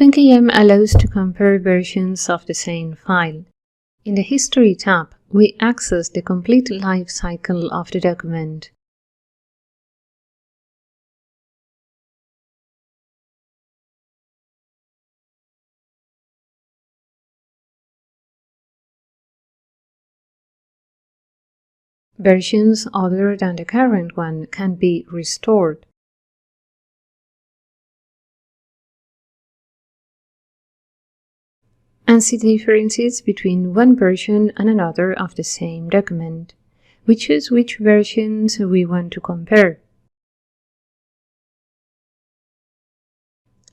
OpenKM allows to compare versions of the same file. In the History tab, we access the complete life cycle of the document. Versions other than the current one can be restored. And see the differences between one version and another of the same document. We choose which versions we want to compare.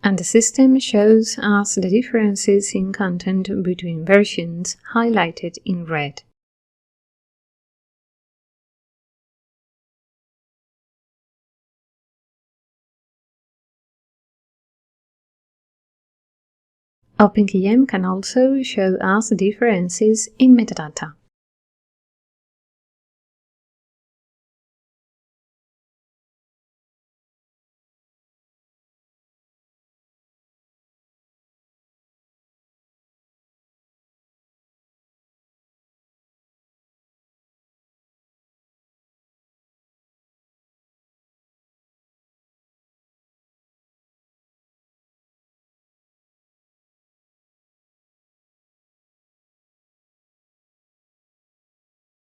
And the system shows us the differences in content between versions highlighted in red. OpenKM can also show us differences in metadata.